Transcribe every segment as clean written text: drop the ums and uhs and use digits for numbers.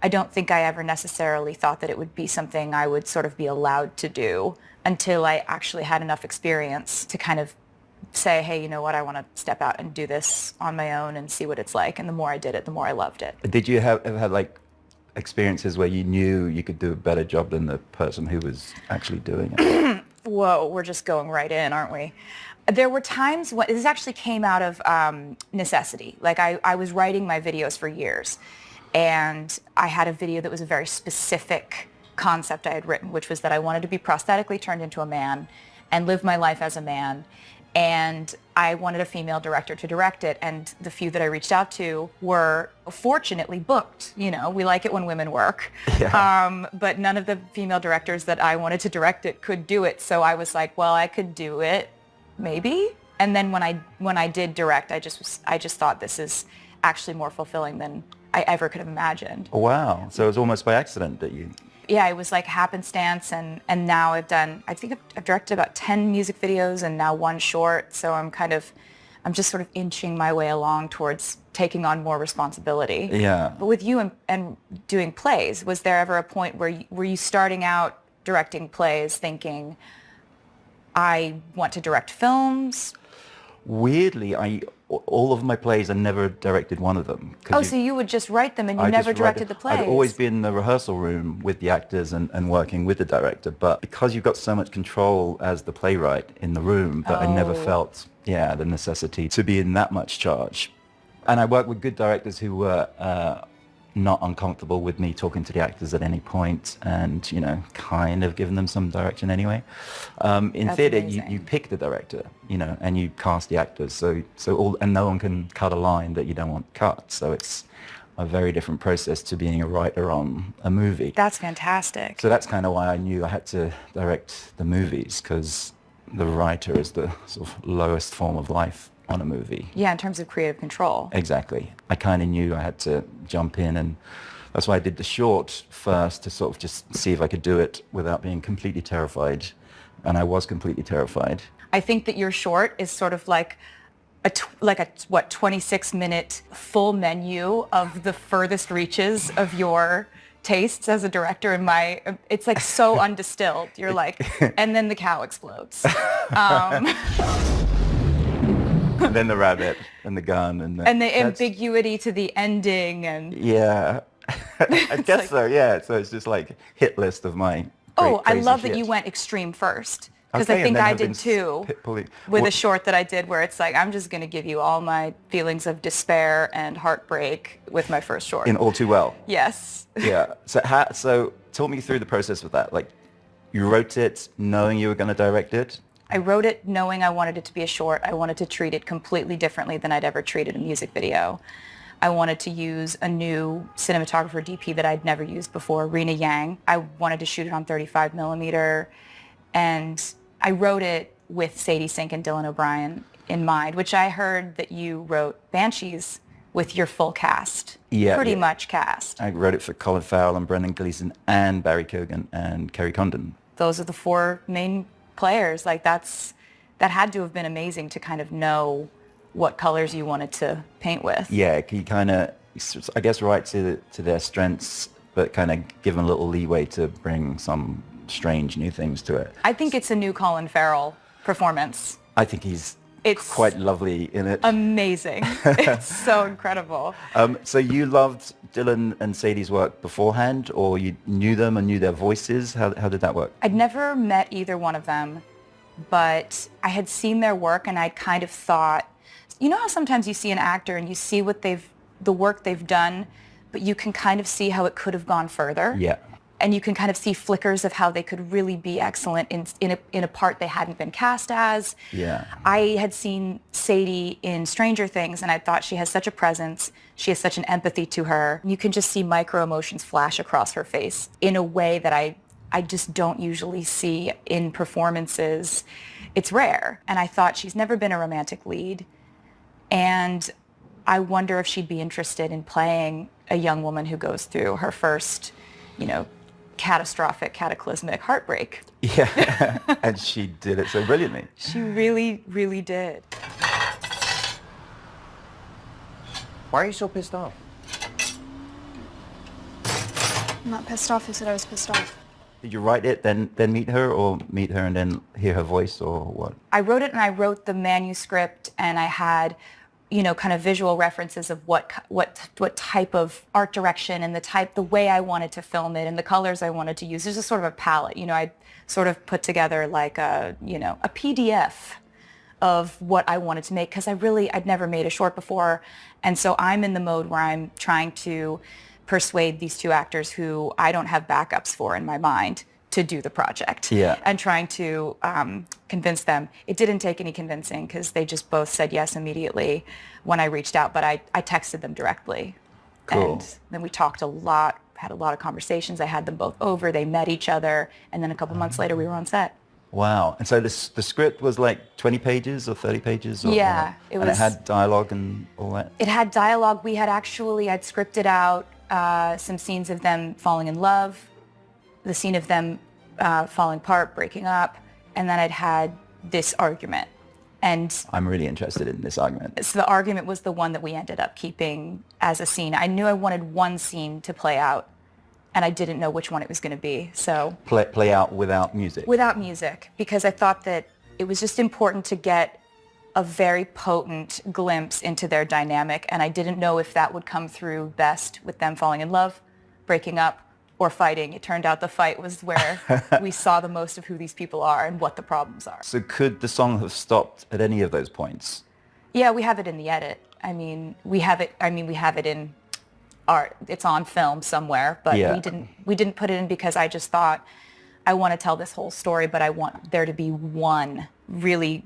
I don't think I ever necessarily thought that it would be something I would sort of be allowed to do until I actually had enough experience to kind of say, hey, you know what, I want to step out and do this on my own and see what it's like. And the more I did it, the more I loved it. Did you ever have like experiences where you knew you could do a better job than the person who was actually doing it? Whoa, we're just going right in, aren't we? There were times when this actually came out of necessity. Like I was writing my videos for years, and I had a video that was a very specific concept I had written, which was that I wanted to be prosthetically turned into a man and live my life as a man. And I wanted a female director to direct it, and the few that I reached out to were fortunately booked. You know, we like it when women work. Yeah. But none of the female directors that I wanted to direct it could do it. So I was like, well, I could do it, maybe. And then when I did direct, I just thought this is actually more fulfilling than I ever could have imagined. Wow. So it was almost by accident that you... Yeah, it was like happenstance, and now I think I've directed about 10 music videos and now one short, so I'm just sort of inching my way along towards taking on more responsibility. Yeah. But with you and doing plays, was there ever a point where were you starting out directing plays thinking, I want to direct films? Weirdly, all of my plays, I never directed one of them. Oh, so you would just write them and you never directed the plays? I'd always be in the rehearsal room with the actors and working with the director, but because you've got so much control as the playwright in the room, that I never felt, the necessity to be in that much charge. And I worked with good directors who were not uncomfortable with me talking to the actors at any point and, you know, kind of giving them some direction anyway. In theatre, you pick the director, you know, and you cast the actors. And no one can cut a line that you don't want cut. So it's a very different process to being a writer on a movie. That's fantastic. So that's kind of why I knew I had to direct the movies, because the writer is the sort of lowest form of life on a movie. Yeah, in terms of creative control. Exactly. I kind of knew I had to jump in, and that's why I did the short first, to sort of just see if I could do it without being completely terrified. And I was completely terrified. I think that your short is sort of like a 26-minute full menu of the furthest reaches of your tastes as a director. It's like so undistilled. You're like, and then the cow explodes. And then the rabbit and the gun and the ambiguity to the ending and yeah. I guess like, so, yeah. So it's just like hit list of my I love that you went extreme first, because I think I did too with a short that I did where it's like, I'm just going to give you all my feelings of despair and heartbreak with my first short. In All Too Well. Yes. Yeah. So talk me through the process with that. Like, you wrote it knowing you were going to direct it? I wrote it knowing I wanted it to be a short. I wanted to treat it completely differently than I'd ever treated a music video. I wanted to use a new cinematographer DP that I'd never used before, Rena Yang. I wanted to shoot it on 35 millimeter. And I wrote it with Sadie Sink and Dylan O'Brien in mind, which I heard that you wrote Banshees with your full cast. Yeah. Pretty much cast. I wrote it for Colin Farrell and Brendan Gleeson and Barry Keoghan and Kerry Condon. Those are the four main players. Like that had to have been amazing to kind of know what colors you wanted to paint with. Yeah, you kind of, I guess, write to their strengths, but kind of give them a little leeway to bring some strange new things to it. I think it's a new Colin Farrell performance. I think it's quite lovely in it. Amazing. It's so incredible. So you loved Dylan and Sadie's work beforehand, or you knew them and knew their voices? How did that work? I'd never met either one of them, but I had seen their work and I kind of thought, you know how sometimes you see an actor and you see the work they've done, but you can kind of see how it could have gone further? Yeah. And you can kind of see flickers of how they could really be excellent in a part they hadn't been cast as. Yeah. I had seen Sadie in Stranger Things, and I thought she has such a presence. She has such an empathy to her. You can just see micro emotions flash across her face in a way that I just don't usually see in performances. It's rare. And I thought, she's never been a romantic lead. And I wonder if she'd be interested in playing a young woman who goes through her first, cataclysmic heartbreak. Yeah, and she did it so brilliantly. She really, really did. Why are you so pissed off? I'm not pissed off. Who said I was pissed off? Did you write it, then meet her, or meet her and then hear her voice, or what? I wrote it, and I wrote the manuscript, and I had, kind of visual references of what type of art direction and the way I wanted to film it and the colors I wanted to use. There's a sort of a palette. I sort of put together like a PDF of what I wanted to make, because I'd never made a short before. And so I'm in the mode where I'm trying to persuade these two actors who I don't have backups for in my mind to do the project. Yeah. And trying to convince them. It didn't take any convincing, because they just both said yes immediately when I reached out, but I texted them directly. Cool. And then we talked a lot, had a lot of conversations. I had them both over, they met each other, and then a couple months later we were on set. Wow. And so the script was like 20 pages or 30 pages? Or, Yeah. It was, and it had dialogue and all that? It had dialogue. I'd scripted out some scenes of them falling in love, the scene of them falling apart, breaking up, and then I'd had this argument. And I'm really interested in this argument. so the argument was the one that we ended up keeping as a scene. I knew I wanted one scene to play out, and I didn't know which one it was going to be. So Play out without music? Without music, because I thought that it was just important to get a very potent glimpse into their dynamic, and I didn't know if that would come through best with them falling in love, breaking up, or fighting. It turned out the fight was where we saw the most of who these people are and what the problems are. So could the song have stopped at any of those points? Yeah, we have it in the edit. We have it in art. It's on film somewhere, but Yeah. we didn't put it in because I just thought, I want to tell this whole story, but I want there to be one really,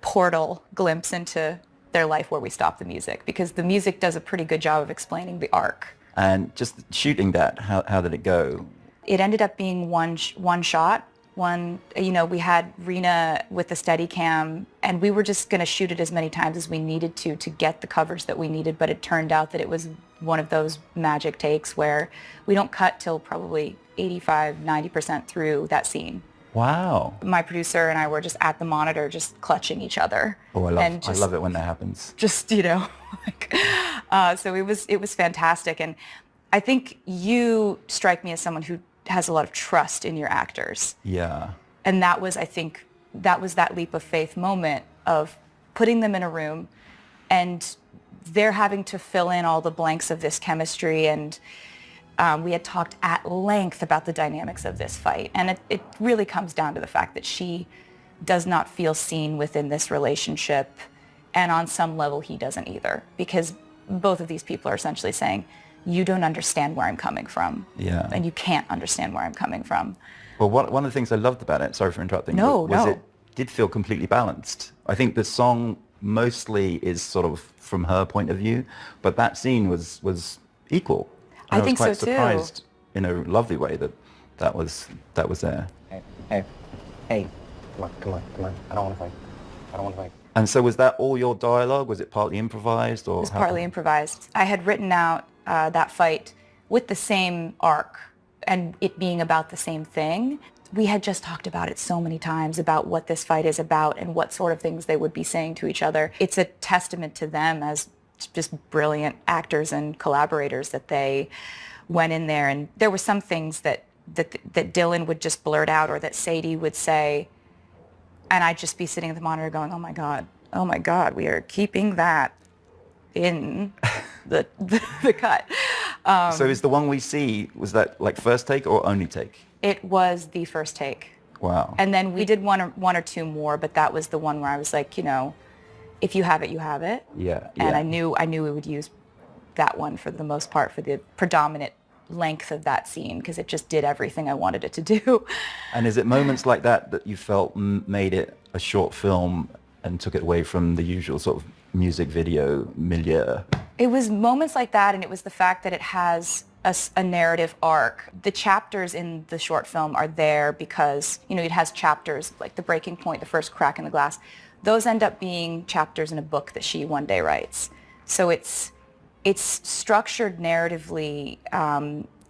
portal glimpse into their life where we stop the music, because the music does a pretty good job of explaining the arc. And just shooting that, how did it go? It ended up being one shot. We had Rena with the Steadicam, and we were just going to shoot it as many times as we needed to get the coverage that we needed, but it turned out that it was one of those magic takes where we don't cut till probably 85-90% through that scene. Wow. My producer and I were just at the monitor just clutching each other. Oh, I love it when that happens. Just, so it was fantastic. And I think you strike me as someone who has a lot of trust in your actors. Yeah. And that was that leap of faith moment of putting them in a room, and they're having to fill in all the blanks of this chemistry. And we had talked at length about the dynamics of this fight. And it really comes down to the fact that she does not feel seen within this relationship. And on some level, he doesn't either, because both of these people are essentially saying, you don't understand where I'm coming from. Yeah. And you can't understand where I'm coming from. Well, one of the things I loved about it, sorry for interrupting, No. it did feel completely balanced. I think the song mostly is sort of from her point of view, but that scene was equal. I think so, was quite too. surprised in a lovely way that was there. Hey, come on. I don't want to fight. And so was that all your dialogue? Was it partly improvised? Or It was partly improvised. I had written out that fight with the same arc and it being about the same thing. We had just talked about it so many times, about what this fight is about and what sort of things they would be saying to each other. It's a testament to them as just brilliant actors and collaborators that they went in there. And there were some things that Dylan would just blurt out, or that Sadie would say, and I'd just be sitting at the monitor going, oh my God, we are keeping that in the cut. So is the one we see, was that like first take or only take? It was the first take. Wow. And then we did one or two more, but that was the one where I was like, if you have it, you have it. Yeah. And I knew we would use that one for the most part, for the predominant length of that scene, because it just did everything I wanted it to do. And is it moments like that you felt made it a short film and took it away from the usual sort of music video milieu? It was moments like that, and it was the fact that it has a narrative arc. The chapters in the short film are there because, it has chapters like the breaking point, the first crack in the glass. Those end up being chapters in a book that she one day writes. So it's structured narratively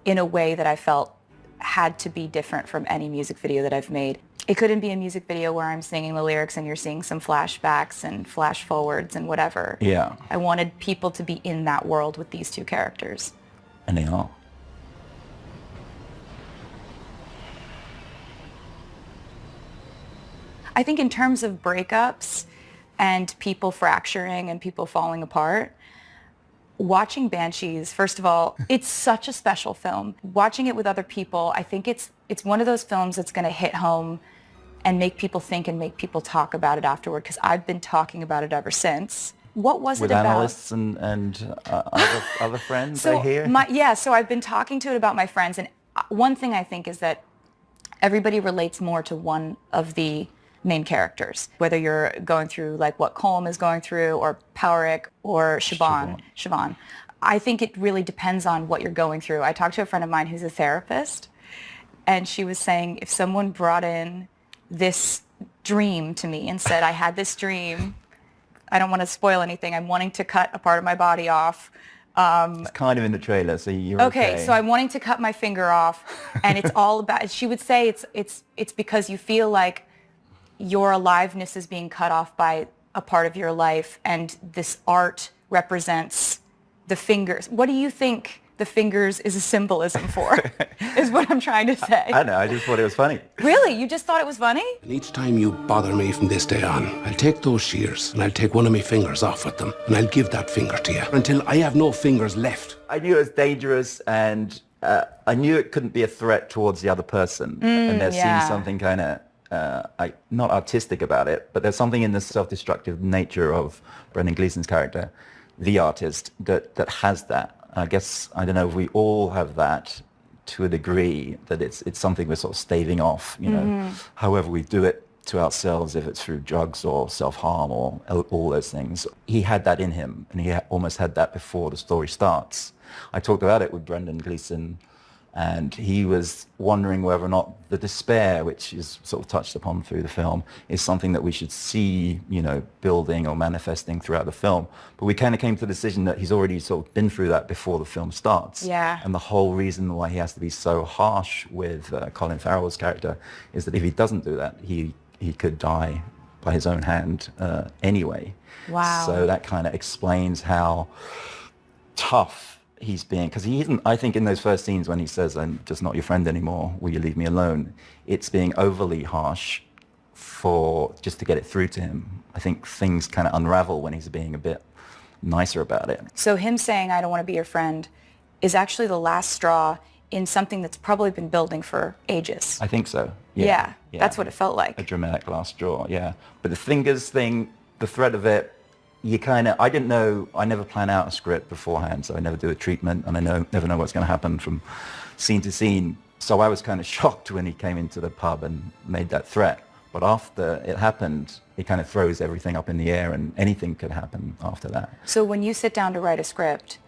in a way that I felt had to be different from any music video that I've made. It couldn't be a music video where I'm singing the lyrics and you're seeing some flashbacks and flash forwards and whatever. Yeah. I wanted people to be in that world with these two characters. And they are. I think in terms of breakups and people fracturing and people falling apart, watching Banshees, first of all, it's such a special film. Watching it with other people, I think it's one of those films that's going to hit home and make people think and make people talk about it afterward, because I've been talking about it ever since. What was With it about? analysts and other friends, So I hear? so I've been talking to it about my friends, and one thing I think is that everybody relates more to one of the main characters, whether you're going through like what Colm is going through, or Powerick, or Siobhan. I think it really depends on what you're going through. I talked to a friend of mine who's a therapist, and she was saying if someone brought in this dream to me and said, I had this dream, I don't want to spoil anything, I'm wanting to cut a part of my body off. It's kind of in the trailer, so you're okay. So I'm wanting to cut my finger off, and it's all about, she would say it's because you feel like your aliveness is being cut off by a part of your life, and this art represents the fingers. What do you think the fingers is a symbolism for, is what I'm trying to say. I know, I just thought it was funny. Really? You just thought it was funny? And each time you bother me from this day on, I'll take those shears and I'll take one of my fingers off with them, and I'll give that finger to you until I have no fingers left. I knew it was dangerous, and I knew it couldn't be a threat towards the other person. And there seems something kind of, not artistic about it, but there's something in the self-destructive nature of Brendan Gleeson's character, the artist, that has that. I guess, I don't know if we all have that to a degree, that it's something we're sort of staving off, you know, however we do it to ourselves, if it's through drugs or self-harm or all those things. He had that in him, and he almost had that before the story starts. I talked about it with Brendan Gleeson, and he was wondering whether or not the despair, which is sort of touched upon through the film, is something that we should see, you know, building or manifesting throughout the film. But we kind of came to the decision that he's already sort of been through that before the film starts. Yeah. And the whole reason why he has to be so harsh with Colin Farrell's character is that if he doesn't do that, he could die by his own hand anyway. Wow. So that kind of explains how tough he's being, because he isn't, I think in those first scenes when he says, I'm just not your friend anymore, will you leave me alone, it's being overly harsh for just to get it through to him. I think things kind of unravel when he's being a bit nicer about it. So him saying, I don't want to be your friend, is actually the last straw in something that's probably been building for ages. I think so. Yeah, that's what it felt like. A dramatic last straw, yeah. But the fingers thing, the threat of it, you kind of, I didn't know, I never plan out a script beforehand, so I never do a treatment, and I never know what's going to happen from scene to scene. So I was kind of shocked when he came into the pub and made that threat. But after it happened, it kind of throws everything up in the air, and anything could happen after that. So when you sit down to write a script,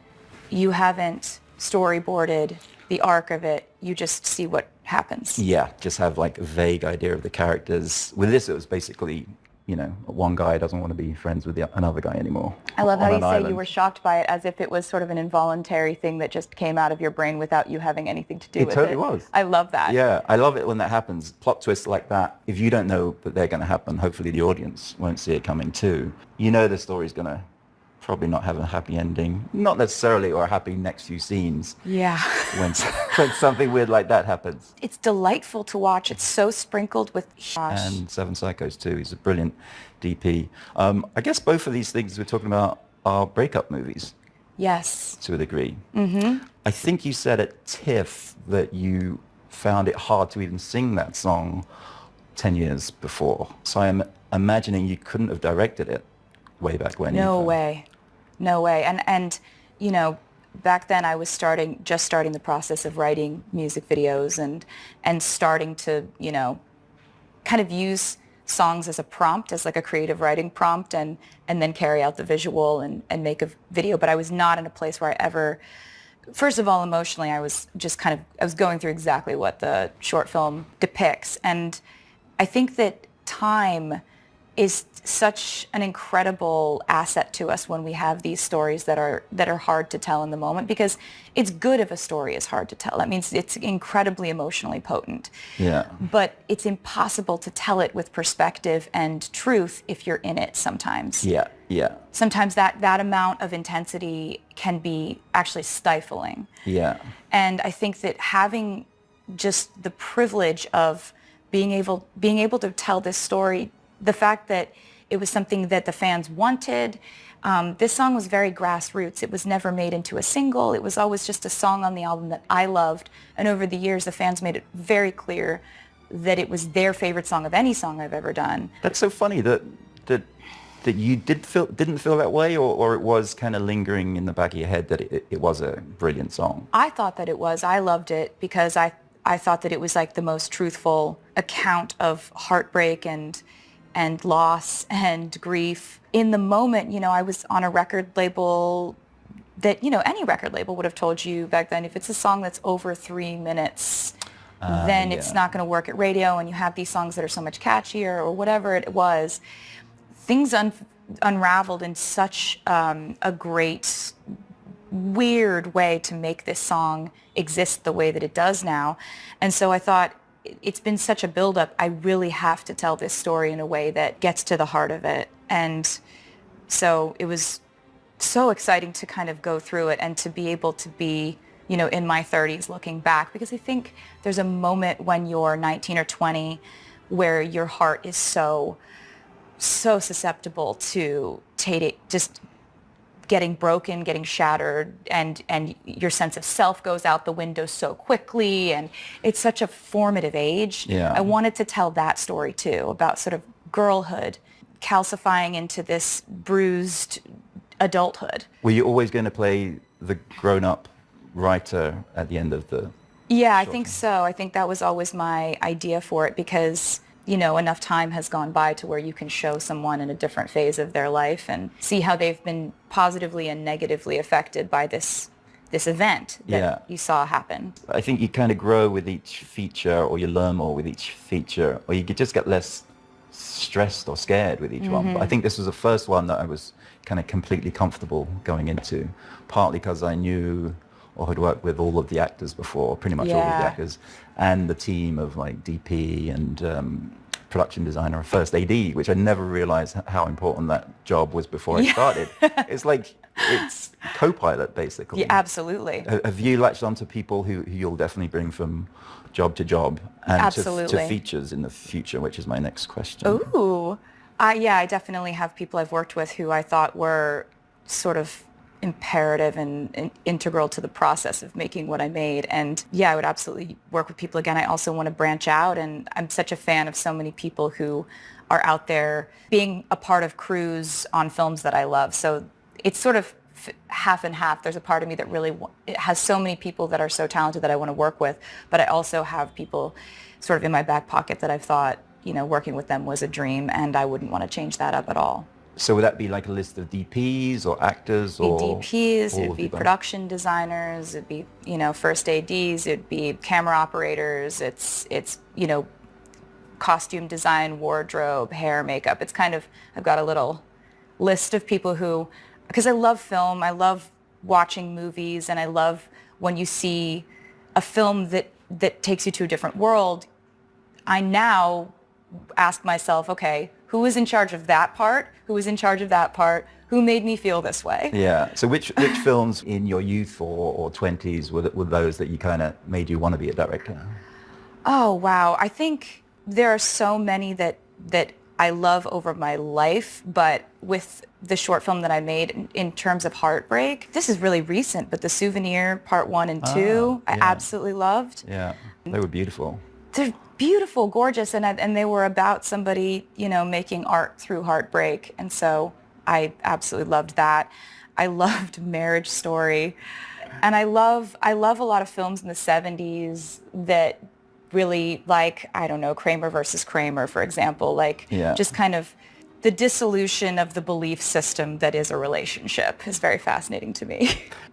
you haven't storyboarded the arc of it, you just see what happens. Yeah, just have like a vague idea of the characters. With this, it was basically, you know, one guy doesn't want to be friends with another guy anymore. I love how you say island. you were shocked by it, as if it was sort of an involuntary thing that just came out of your brain without you having anything to do with it. It totally was. I love that. Yeah, I love it when that happens. Plot twists like that, if you don't know that they're going to happen, hopefully the audience won't see it coming too. You know the story's going to probably not have a happy ending. Not necessarily, or a happy next few scenes. Yeah. When something weird like that happens. It's delightful to watch. It's so sprinkled with... And Seven Psychos too. He's a brilliant DP. I guess both of these things we're talking about are breakup movies. Yes. To a degree. Mm-hmm. I think you said at TIFF that you found it hard to even sing that song 10 years before. So I'm imagining you couldn't have directed it way back when. No way. No way. And you know, back then I was just starting the process of writing music videos and starting to, you know, kind of use songs as a prompt, as like a creative writing prompt, and then carry out the visual and make a video. But I was not in a place where I ever, first of all, emotionally, I was going through exactly what the short film depicts. And I think that time is such an incredible asset to us when we have these stories that are hard to tell in the moment, because it's good if a story is hard to tell. That means it's incredibly emotionally potent. Yeah. But it's impossible to tell it with perspective and truth if you're in it sometimes. Yeah, yeah. Sometimes that amount of intensity can be actually stifling. Yeah. And I think that having just the privilege of being able to tell this story the fact that it was something that the fans wanted. This song was very grassroots. It was never made into a single. It was always just a song on the album that I loved. And over the years, the fans made it very clear that it was their favorite song of any song I've ever done. That's so funny that you didn't feel that way, or it was kind of lingering in the back of your head that it was a brilliant song. I thought that it was. I loved it because I thought that it was like the most truthful account of heartbreak and loss and grief. In the moment, you know, I was on a record label that, you know, any record label would have told you back then, if it's a song that's over 3 minutes, then it's not going to work at radio, and you have these songs that are so much catchier or whatever it was. Things unraveled in such a great, weird way to make this song exist the way that it does now. And so I thought, it's been such a buildup. I really have to tell this story in a way that gets to the heart of it. And so it was so exciting to kind of go through it and to be able to be, you know, in my 30s looking back, because I think there's a moment when you're 19 or 20 where your heart is so susceptible to just getting broken, getting shattered, and your sense of self goes out the window so quickly, and it's such a formative age. Yeah. I wanted to tell that story too, about sort of girlhood calcifying into this bruised adulthood. Were you always going to play the grown-up writer at the end of the... Yeah, I think so. I think that was always my idea for it, because you know, enough time has gone by to where you can show someone in a different phase of their life and see how they've been positively and negatively affected by this event that you saw happen. I think you kind of grow with each feature, or you learn more with each feature, or you could just get less stressed or scared with each one. But I think this was the first one that I was kind of completely comfortable going into, partly because I knew or had worked with all of the actors before, pretty much all of the actors, and the team of like DP and production designer, first AD, which I never realized how important that job was before I started. It's like, it's co-pilot basically. Yeah, absolutely. Have you latched onto people who you'll definitely bring from job to job and to features in the future, which is my next question? Ooh. Yeah, I definitely have people I've worked with who I thought were sort of imperative and integral to the process of making what I made. And yeah, I would absolutely work with people again. I also want to branch out, and I'm such a fan of so many people who are out there being a part of crews on films that I love. So it's sort of half and half. There's a part of me that really it has so many people that are so talented that I want to work with, but I also have people sort of in my back pocket that I've thought, you know, working with them was a dream, and I wouldn't want to change that up at all. So would that be like a list of DPs or actors or... DPs, it'd be production designers, it'd be, you know, first ADs, it'd be camera operators, it's you know, costume design, wardrobe, hair, makeup. It's kind of, I've got a little list of people who, because I love film, I love watching movies, and I love when you see a film that takes you to a different world. I now ask myself, okay, who was in charge of that part? Who was in charge of that part? Who made me feel this way? Yeah. So which films in your youth or 20s were those that you kind of made you want to be a director? Oh, wow. I think there are so many that I love over my life, but with the short film that I made in terms of heartbreak, this is really recent, but The Souvenir Part 1 and 2, I absolutely loved. Yeah, they were beautiful. They're beautiful, gorgeous, and they were about somebody, you know, making art through heartbreak, and so I absolutely loved that. I loved Marriage Story, and I love a lot of films in the 70s that really, like, I don't know, Kramer versus Kramer, for example, like just kind of the dissolution of the belief system that is a relationship is very fascinating to me.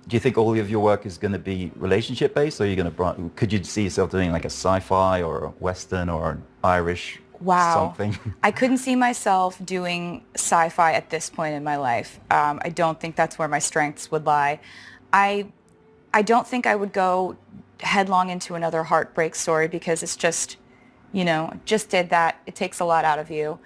Do you think all of your work is going to be relationship based, or are you going to, could you see yourself doing like a sci-fi or a Western or an Irish something? I couldn't see myself doing sci-fi at this point in my life. I don't think that's where my strengths would lie. I don't think I would go headlong into another heartbreak story, because it's just, you know, just did that. It takes a lot out of you.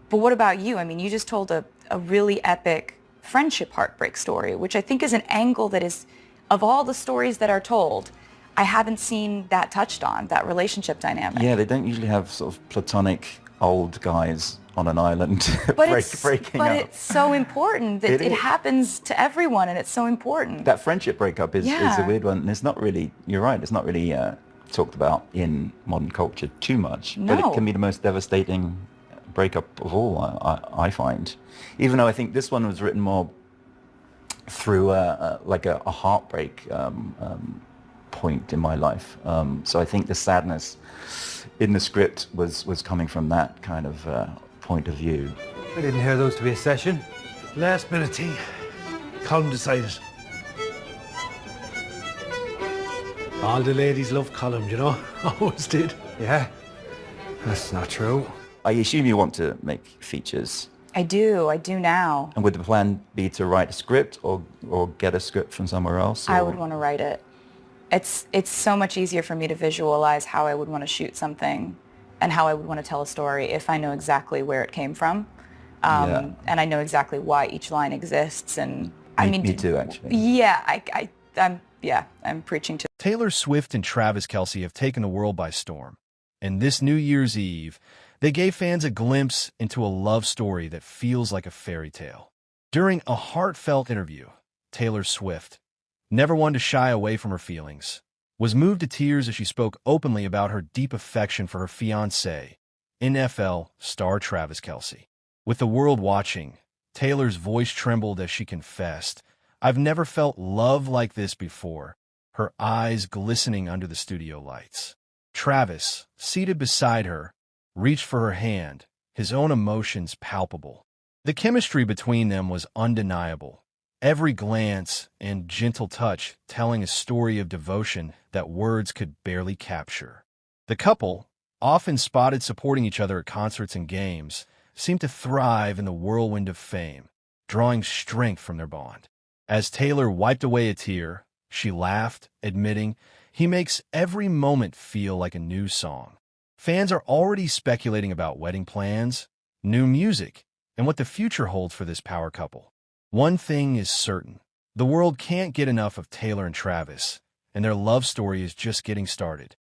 But what about you? I mean, you just told a really epic friendship heartbreak story, which I think is an angle that is, of all the stories that are told, I haven't seen that touched on, that relationship dynamic. Yeah, they don't usually have sort of platonic old guys on an island But breaking up. it's so important. It is. happens to everyone, and it's so important. That friendship breakup is Yeah. a weird one. And it's not really, you're right, it's not really talked about in modern culture too much. But No. it can be the most devastating breakup of all, I find. Even though I think this one was written more through like a heartbreak point in my life. So I think the sadness in the script was coming from that kind of point of view. I didn't hear those to be a session. Last minute thing. Colin decided. All the ladies love Colin, you know? Always did. Yeah, that's not true. I assume you want to make features. I do now. And would the plan be to write a script or get a script from somewhere else? I or- would want to write it. It's so much easier for me to visualize how I would want to shoot something and how I would want to tell a story if I know exactly where it came from. Yeah. And I know exactly why each line exists. And Me too, actually. Yeah, I'm preaching to. Taylor Swift and Travis Kelce have taken the world by storm. And this New Year's Eve, they gave fans a glimpse into a love story that feels like a fairy tale. During a heartfelt interview, Taylor Swift, never one to shy away from her feelings, was moved to tears as she spoke openly about her deep affection for her fiance, NFL star Travis Kelce. With the world watching, Taylor's voice trembled as she confessed, "I've never felt love like this before," her eyes glistening under the studio lights. Travis, seated beside her, reached for her hand, his own emotions palpable. The chemistry between them was undeniable, every glance and gentle touch telling a story of devotion that words could barely capture. The couple, often spotted supporting each other at concerts and games, seemed to thrive in the whirlwind of fame, drawing strength from their bond. As Taylor wiped away a tear, she laughed, admitting, "He makes every moment feel like a new song." Fans are already speculating about wedding plans, new music, and what the future holds for this power couple. One thing is certain, the world can't get enough of Taylor and Travis, and their love story is just getting started.